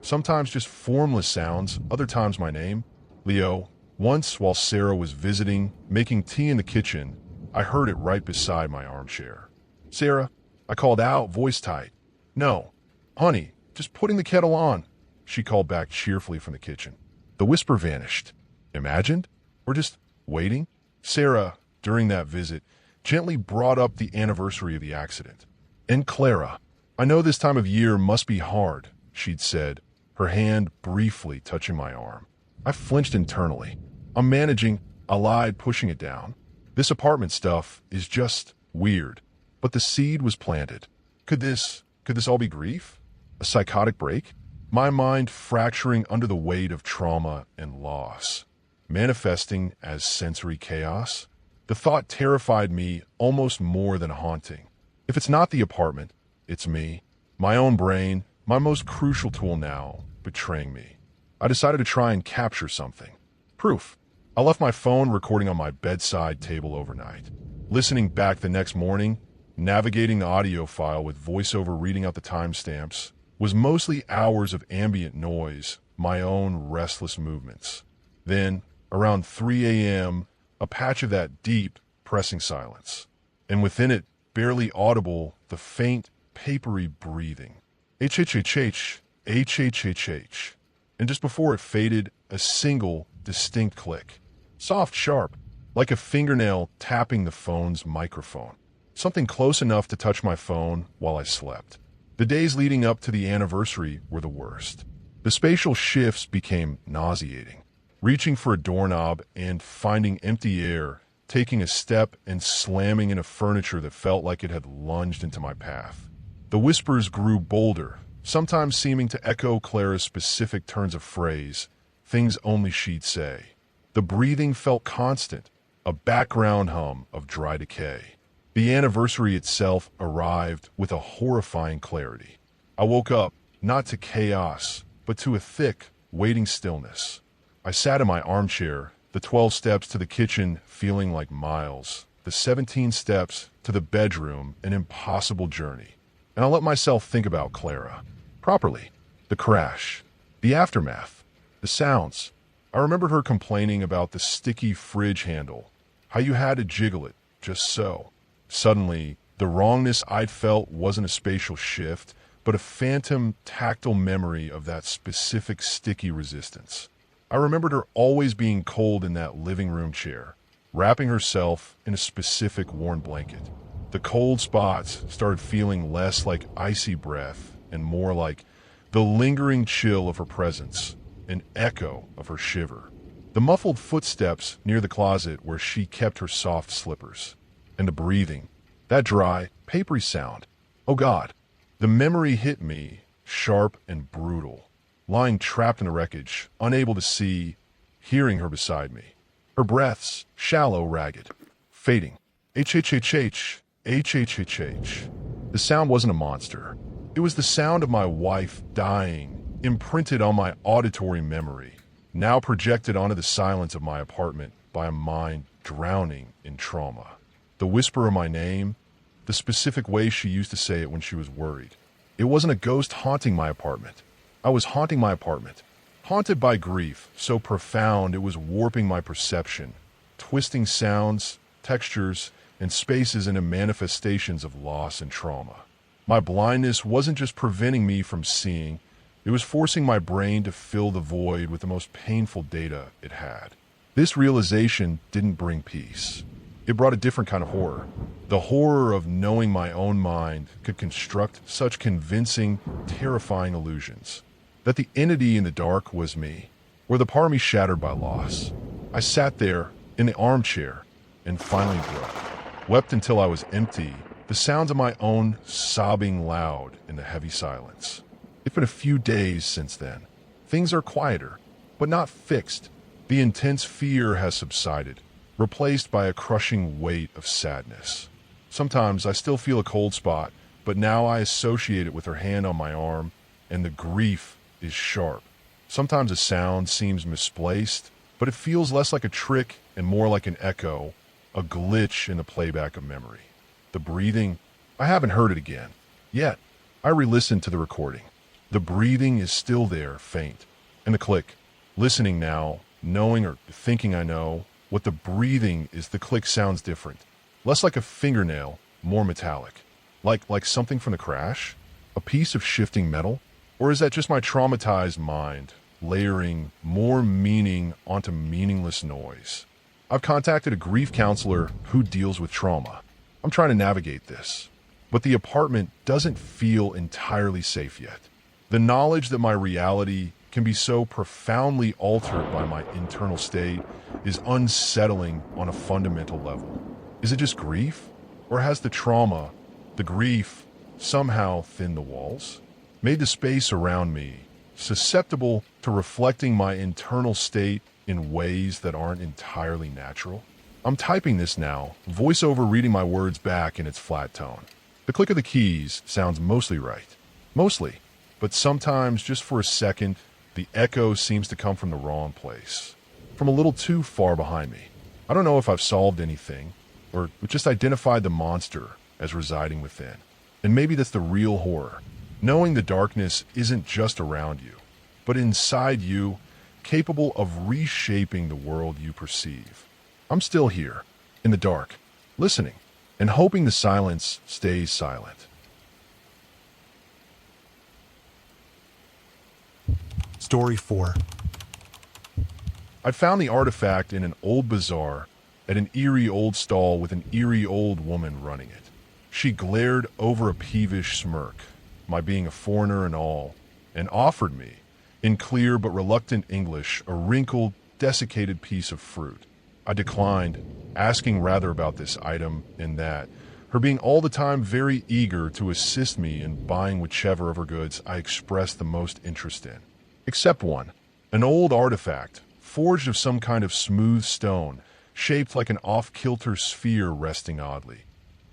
Sometimes just formless sounds, other times my name. Leo. Once, while Sarah was visiting, making tea in the kitchen, I heard it right beside my armchair. Sarah, I called out, voice tight. No. Honey, just putting the kettle on. She called back cheerfully from the kitchen. The whisper vanished. Imagined? Or just waiting? Sarah, during that visit, gently brought up the anniversary of the accident. And Clara, I know this time of year must be hard, she'd said, her hand briefly touching my arm. I flinched internally. I'm managing, I lied, pushing it down. This apartment stuff is just weird. But the seed was planted. Could this all be grief? A psychotic break? My mind fracturing under the weight of trauma and loss. Manifesting as sensory chaos? The thought terrified me almost more than haunting. If it's not the apartment, it's me. My own brain, my most crucial tool now, betraying me. I decided to try and capture something. Proof. I left my phone recording on my bedside table overnight. Listening back the next morning, navigating the audio file with voiceover reading out the timestamps, was mostly hours of ambient noise, my own restless movements. Then, around 3 a.m., a patch of that deep, pressing silence. And within it, barely audible, the faint, papery breathing. H-H-H-H, H-H-H-H. and just before it faded, a single, distinct click. Soft, sharp, like a fingernail tapping the phone's microphone. Something close enough to touch my phone while I slept. The days leading up to the anniversary were the worst. The spatial shifts became nauseating. Reaching for a doorknob and finding empty air, taking a step and slamming into furniture that felt like it had lunged into my path. The whispers grew bolder, sometimes seeming to echo Clara's specific turns of phrase, things only she'd say. The breathing felt constant, a background hum of dry decay. The anniversary itself arrived with a horrifying clarity. I woke up, not to chaos, but to a thick, waiting stillness. I sat in my armchair, the 12 steps to the kitchen feeling like miles, the 17 steps to the bedroom an impossible journey. And I let myself think about Clara. Properly. The crash. The aftermath. The sounds. I remembered her complaining about the sticky fridge handle, how you had to jiggle it, just so. Suddenly, the wrongness I'd felt wasn't a spatial shift, but a phantom, tactile memory of that specific sticky resistance. I remembered her always being cold in that living room chair, wrapping herself in a specific worn blanket. The cold spots started feeling less like icy breath and more like the lingering chill of her presence, an echo of her shiver. The muffled footsteps near the closet where she kept her soft slippers. And the breathing, that dry, papery sound. Oh God, the memory hit me, sharp and brutal, lying trapped in the wreckage, unable to see, hearing her beside me. Her breaths, shallow, ragged, fading. H-H-H-H, H-H-H-H. The sound wasn't a monster. It was the sound of my wife dying, imprinted on my auditory memory, now projected onto the silence of my apartment by a mind drowning in trauma. The whisper of my name, the specific way she used to say it when she was worried. It wasn't a ghost haunting my apartment. I was haunting my apartment. Haunted by grief, so profound it was warping my perception, twisting sounds, textures, and spaces into manifestations of loss and trauma. My blindness wasn't just preventing me from seeing, it was forcing my brain to fill the void with the most painful data it had. This realization didn't bring peace. It brought a different kind of horror. The horror of knowing my own mind could construct such convincing, terrifying illusions. That the entity in the dark was me, or the part of me shattered by loss. I sat there, in the armchair, and finally broke. Wept until I was empty, the sounds of my own sobbing loud in the heavy silence. It's been a few days since then. Things are quieter, but not fixed. The intense fear has subsided, replaced by a crushing weight of sadness. Sometimes I still feel a cold spot, but now I associate it with her hand on my arm, and the grief is sharp. Sometimes a sound seems misplaced, but it feels less like a trick and more like an echo, a glitch in the playback of memory. The breathing, I haven't heard it again. Yet, I re-listened to the recording. The breathing is still there, faint. And the click, listening now, knowing or thinking I know, what the breathing is, the click sounds different. Less like a fingernail, more metallic. Like something from the crash? A piece of shifting metal? Or is that just my traumatized mind, layering more meaning onto meaningless noise? I've contacted a grief counselor who deals with trauma. I'm trying to navigate this. But the apartment doesn't feel entirely safe yet. The knowledge that my reality can be so profoundly altered by my internal state is unsettling on a fundamental level. Is it just grief? Or has the trauma, the grief, somehow thinned the walls? Made the space around me susceptible to reflecting my internal state in ways that aren't entirely natural? I'm typing this now, voiceover reading my words back in its flat tone. The click of the keys sounds mostly right. Mostly. But sometimes, just for a second, the echo seems to come from the wrong place. From a little too far behind me. I don't know if I've solved anything, or just identified the monster as residing within. And maybe that's the real horror. Knowing the darkness isn't just around you, but inside you, capable of reshaping the world you perceive. I'm still here, in the dark, listening, and hoping the silence stays silent. Story 4. I'd found the artifact in an old bazaar at an eerie old stall with an eerie old woman running it. She glared over a peevish smirk, my being a foreigner and all, and offered me, in clear but reluctant English, a wrinkled, desiccated piece of fruit. I declined, asking rather about this item and that, her being all the time very eager to assist me in buying whichever of her goods I expressed the most interest in. Except one, an old artifact, forged of some kind of smooth stone, shaped like an off-kilter sphere resting oddly,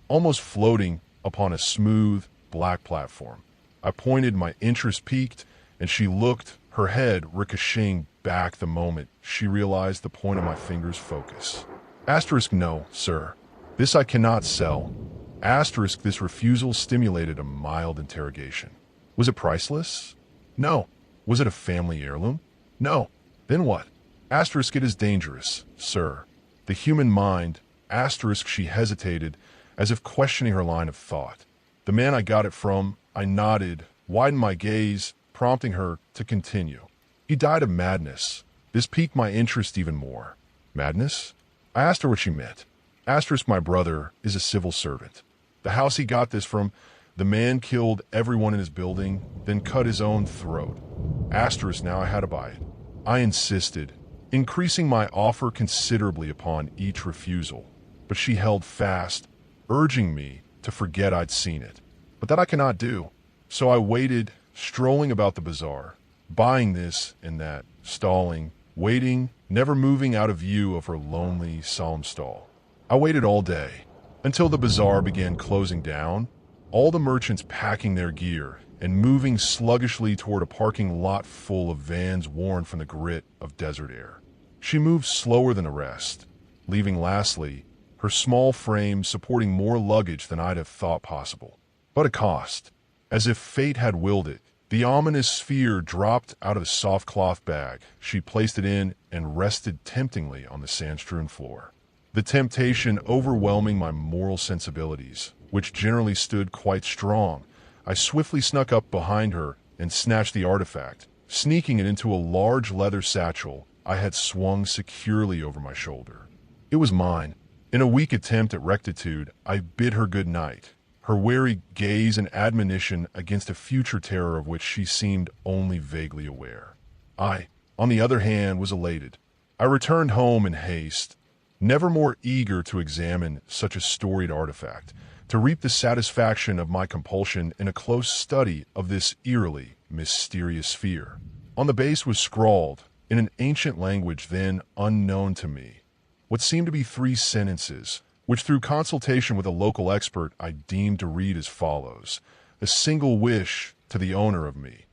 almost floating upon a smooth, black platform. I pointed, my interest piqued, and she looked, her head ricocheting back the moment she realized the point of my finger's focus. Asterisk no, sir. This I cannot sell. Asterisk this refusal stimulated a mild interrogation. Was it priceless? No. Was it a family heirloom? No. Then what? Asterisk it is dangerous, sir. The human mind, asterisk she hesitated, as if questioning her line of thought. The man I got it from, I nodded, widened my gaze, prompting her to continue. He died of madness. This piqued my interest even more. Madness? I asked her what she meant. Asterisk my brother is a civil servant. The house he got this from, the man killed everyone in his building, then cut his own throat. Asterisk now I had to buy it. I insisted, increasing my offer considerably upon each refusal, but she held fast, urging me to forget I'd seen it. But that I cannot do. So I waited, strolling about the bazaar, buying this and that, stalling, waiting, never moving out of view of her lonely, solemn stall. I waited all day, until the bazaar began closing down, all the merchants packing their gear and moving sluggishly toward a parking lot full of vans worn from the grit of desert air. She moved slower than the rest, leaving lastly her small frame supporting more luggage than I'd have thought possible. But a cost. As if fate had willed it, the ominous sphere dropped out of the soft cloth bag. She placed it in and rested temptingly on the sand-strewn floor. The temptation overwhelming my moral sensibilities, which generally stood quite strong, I swiftly snuck up behind her and snatched the artifact, sneaking it into a large leather satchel I had swung securely over my shoulder. It was mine. In a weak attempt at rectitude, I bid her good night, her wary gaze an admonition against a future terror of which she seemed only vaguely aware. I, on the other hand, was elated. I returned home in haste, never more eager to examine such a storied artifact, to reap the satisfaction of my compulsion in a close study of this eerily mysterious sphere. On the base was scrawled, in an ancient language then unknown to me, what seemed to be 3 sentences, which through consultation with a local expert I deemed to read as follows: a single wish to the owner of me.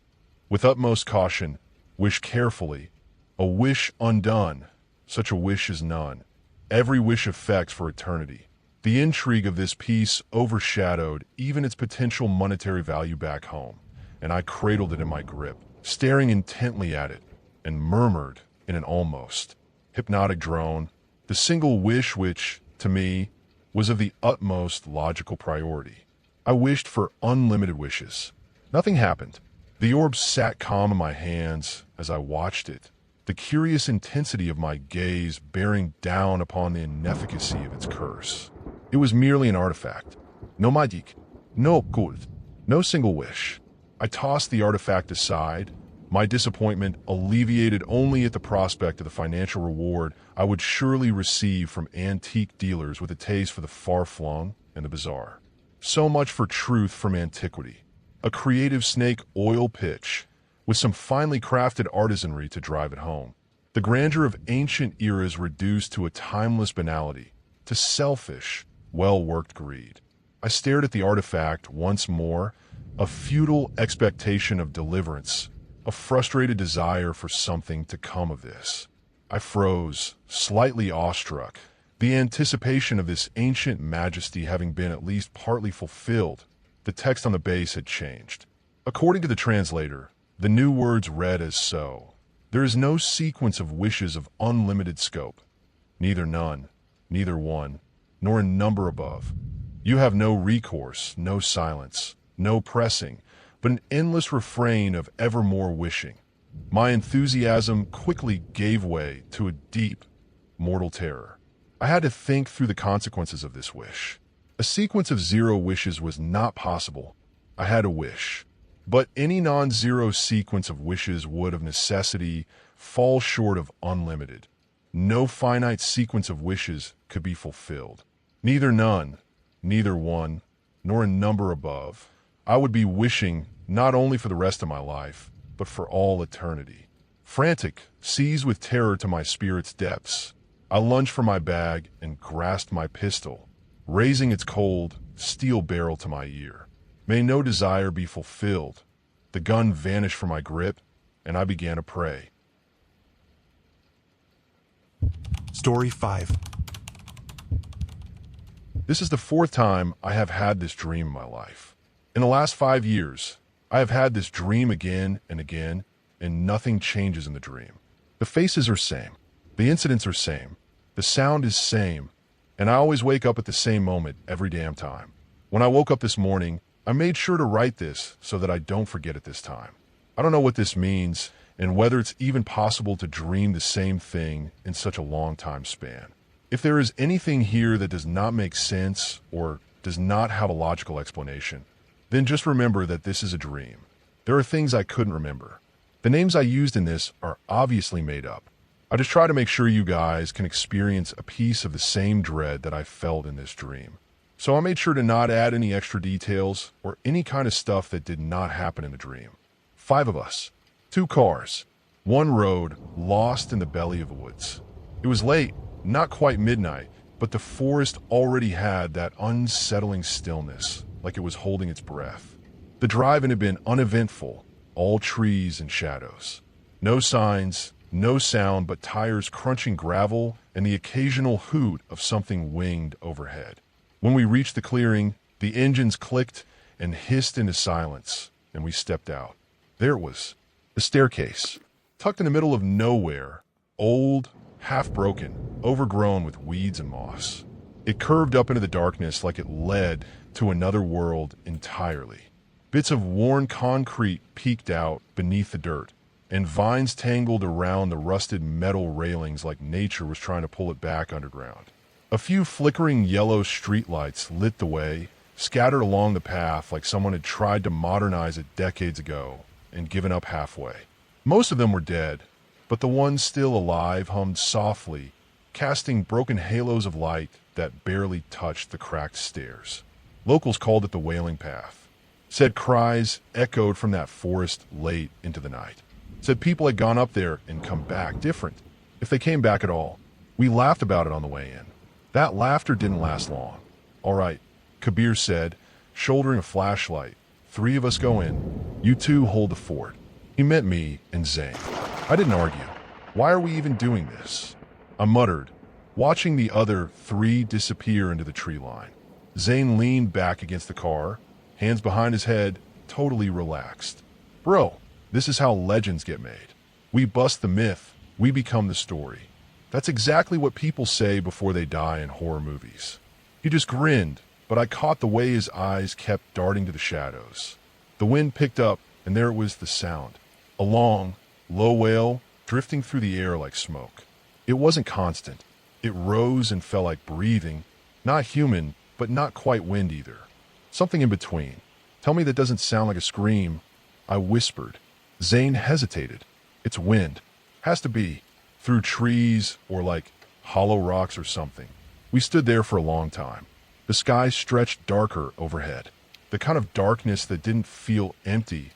With utmost caution, wish carefully. A wish undone, such a wish is none. Every wish effects for eternity. The intrigue of this piece overshadowed even its potential monetary value back home, and I cradled it in my grip, staring intently at it, and murmured in an almost hypnotic drone, the single wish which, to me, was of the utmost logical priority. I wished for unlimited wishes. Nothing happened. The orb sat calm in my hands as I watched it, the curious intensity of my gaze bearing down upon the inefficacy of its curse. It was merely an artifact. No magic, no occult, no single wish. I tossed the artifact aside, my disappointment alleviated only at the prospect of the financial reward I would surely receive from antique dealers with a taste for the far-flung and the bizarre. So much for truth from antiquity. A creative snake oil pitch, with some finely crafted artisanry to drive it home. The grandeur of ancient eras reduced to a timeless banality, to selfish, well-worked greed. I stared at the artifact once more, a futile expectation of deliverance, a frustrated desire for something to come of this. I froze, slightly awestruck, the anticipation of this ancient majesty having been at least partly fulfilled. The text on the base had changed. According to the translator, the new words read as so: there is no sequence of wishes of unlimited scope, neither none, neither one, nor in number above. You have no recourse, no silence, no pressing, but an endless refrain of evermore wishing. My enthusiasm quickly gave way to a deep, mortal terror. I had to think through the consequences of this wish. A sequence of 0 wishes was not possible. I had a wish. But any non-zero sequence of wishes would, of necessity, fall short of unlimited. No finite sequence of wishes could be fulfilled. Neither none, neither one, nor a number above. I would be wishing not only for the rest of my life, but for all eternity. Frantic, seized with terror to my spirit's depths, I lunged for my bag and grasped my pistol, raising its cold, steel barrel to my ear. May no desire be fulfilled. The gun vanished from my grip, and I began to pray. Story 5. This is the 4th time I have had this dream in my life. In the last 5 years, I have had this dream again and again, and nothing changes in the dream. The faces are same. The incidents are same. The sound is same. And I always wake up at the same moment every damn time. When I woke up this morning, I made sure to write this so that I don't forget it this time. I don't know what this means, and whether it's even possible to dream the same thing in such a long time span. If there is anything here that does not make sense or does not have a logical explanation, then just remember that this is a dream. There are things I couldn't remember. The names I used in this are obviously made up. I just try to make sure you guys can experience a piece of the same dread that I felt in this dream. So I made sure to not add any extra details or any kind of stuff that did not happen in the dream. 5 of us, 2 cars, 1 road, lost in the belly of the woods. It was late, not quite midnight, but the forest already had that unsettling stillness, like it was holding its breath. The drive had been uneventful, all trees and shadows. No signs, no sound but tires crunching gravel and the occasional hoot of something winged overhead. When we reached the clearing, the engines clicked and hissed into silence, and we stepped out. There it was, the staircase, tucked in the middle of nowhere, old, half-broken, overgrown with weeds and moss. It curved up into the darkness like it led to another world entirely. Bits of worn concrete peeked out beneath the dirt, and vines tangled around the rusted metal railings like nature was trying to pull it back underground. A few flickering yellow streetlights lit the way, scattered along the path like someone had tried to modernize it decades ago and given up halfway. Most of them were dead, but the ones still alive hummed softly, casting broken halos of light that barely touched the cracked stairs. Locals called it the Wailing Path. Said cries echoed from that forest late into the night. Said people had gone up there and come back different, if they came back at all. We laughed about it on the way in. That laughter didn't last long. All right, Kabir said, shouldering a flashlight. 3 of us go in. You 2 hold the fort. He meant me and Zane. I didn't argue. Why are we even doing this? I muttered, watching the other 3 disappear into the tree line. Zane leaned back against the car, hands behind his head, totally relaxed. Bro, this is how legends get made. We bust the myth, we become the story. That's exactly what people say before they die in horror movies. He just grinned, but I caught the way his eyes kept darting to the shadows. The wind picked up, and there it was, the sound. A long, low wail, drifting through the air like smoke. It wasn't constant. It rose and fell like breathing, not human, but not quite wind either. Something in between. Tell me that doesn't sound like a scream. I whispered. Zane hesitated. It's wind. Has to be. Through trees or like hollow rocks or something. We stood there for a long time. The sky stretched darker overhead. The kind of darkness that didn't feel empty.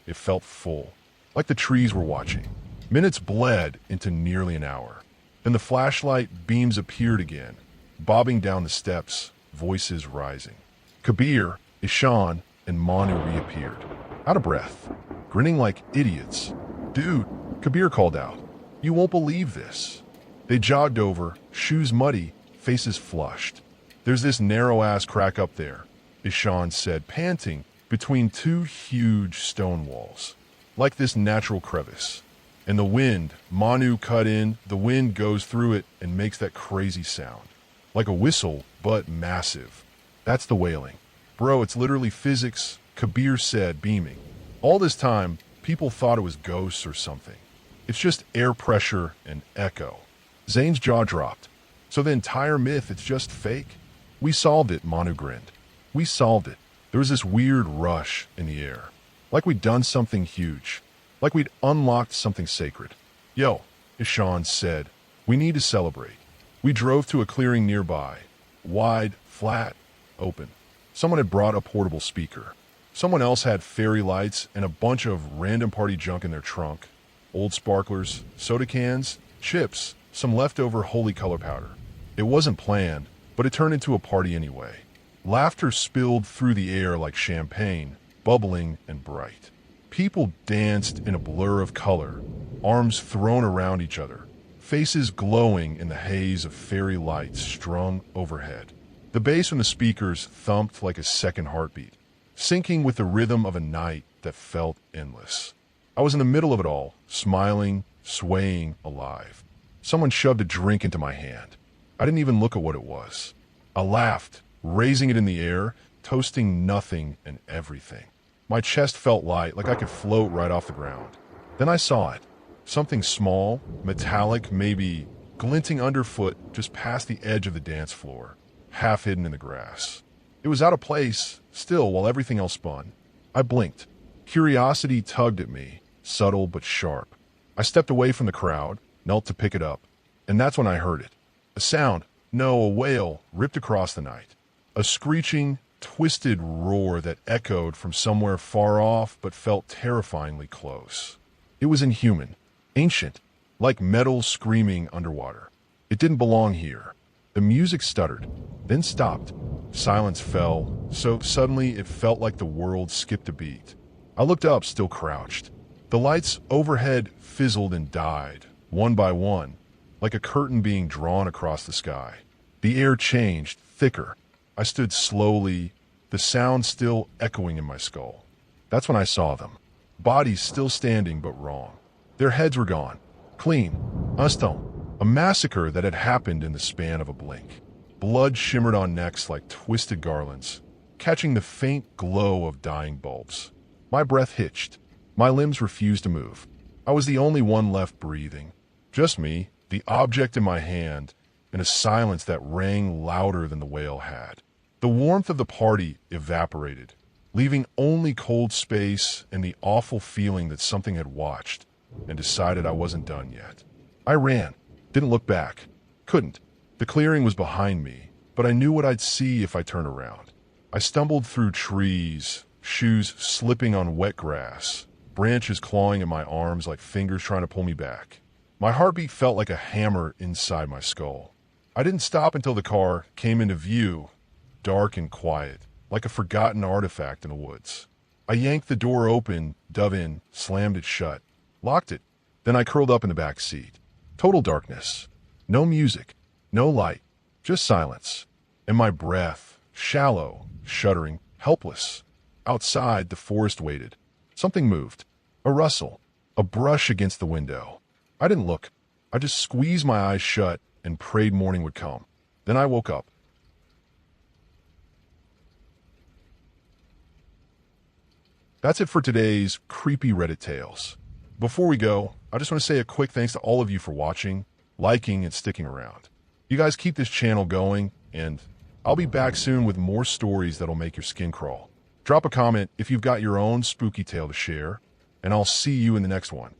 It felt full. Like the trees were watching. Minutes bled into nearly an hour. Then the flashlight beams appeared again, bobbing down the steps, voices rising. Kabir, Ishan, and Manu reappeared, out of breath, grinning like idiots. Dude, Kabir called out. You won't believe this. They jogged over, shoes muddy, faces flushed. There's this narrow-ass crack up there, Ishan said, panting, between 2 huge stone walls. Like this natural crevice. And the wind, Manu cut in, the wind goes through it and makes that crazy sound. Like a whistle, but massive. That's the wailing. Bro, it's literally physics, Kabir said, beaming. All this time, People thought it was ghosts or something. It's just air pressure and echo. Zane's jaw dropped. So the entire myth, it's just fake? We solved it, Manu grinned. We solved it. There was this weird rush in the air. Like we'd done something huge. Like we'd unlocked something sacred. Yo, Ishan said, we need to celebrate. We drove to a clearing nearby. Wide, flat, open. Someone had brought a portable speaker. Someone else had fairy lights and a bunch of random party junk in their trunk. Old sparklers, soda cans, chips, some leftover holy color powder. It wasn't planned, but it turned into a party anyway. Laughter spilled through the air like champagne, bubbling and bright. People danced in a blur of color, arms thrown around each other, faces glowing in the haze of fairy lights strung overhead. The bass from the speakers thumped like a second heartbeat, syncing with the rhythm of a night that felt endless. I was in the middle of it all, smiling, swaying, alive. Someone shoved a drink into my hand. I didn't even look at what it was. I laughed, raising it in the air, toasting nothing and everything. My chest felt light, like I could float right off the ground. Then I saw it. Something small, metallic, maybe glinting underfoot just past the edge of the dance floor, half hidden in the grass. It was out of place, still, while everything else spun. I blinked. Curiosity tugged at me, subtle but sharp. I stepped away from the crowd, knelt to pick it up, and that's when I heard it. A sound, no, a wail, ripped across the night. A screeching, twisted roar that echoed from somewhere far off but felt terrifyingly close. It was inhuman, ancient, like metal screaming underwater. It didn't belong here. The music stuttered, then stopped. Silence fell, so suddenly it felt like the world skipped a beat. I looked up, still crouched. The lights overhead fizzled and died, one by one, like a curtain being drawn across the sky. The air changed, thicker. I stood slowly, the sound still echoing in my skull. That's when I saw them. Bodies still standing, but wrong. Their heads were gone. Clean. Instant. A massacre that had happened in the span of a blink. Blood shimmered on necks like twisted garlands, catching the faint glow of dying bulbs. My breath hitched. My limbs refused to move. I was the only one left breathing. Just me, the object in my hand, in a silence that rang louder than the wail had. The warmth of the party evaporated, leaving only cold space and the awful feeling that something had watched and decided I wasn't done yet. I ran, didn't look back, couldn't. The clearing was behind me, but I knew what I'd see if I turned around. I stumbled through trees, shoes slipping on wet grass, branches clawing at my arms like fingers trying to pull me back. My heartbeat felt like a hammer inside my skull. I didn't stop until the car came into view, dark and quiet, like a forgotten artifact in the woods. I yanked the door open, dove in, slammed it shut, locked it. Then I curled up in the back seat. Total darkness. No music, no light, just silence. And my breath, shallow, shuddering, helpless. Outside, the forest waited. Something moved. A rustle. A brush against the window. I didn't look. I just squeezed my eyes shut and prayed morning would come. Then I woke up. That's it for today's creepy Reddit tales. Before we go, I just want to say a quick thanks to all of you for watching, liking, and sticking around. You guys keep this channel going, and I'll be back soon with more stories that'll make your skin crawl. Drop a comment if you've got your own spooky tale to share, and I'll see you in the next one.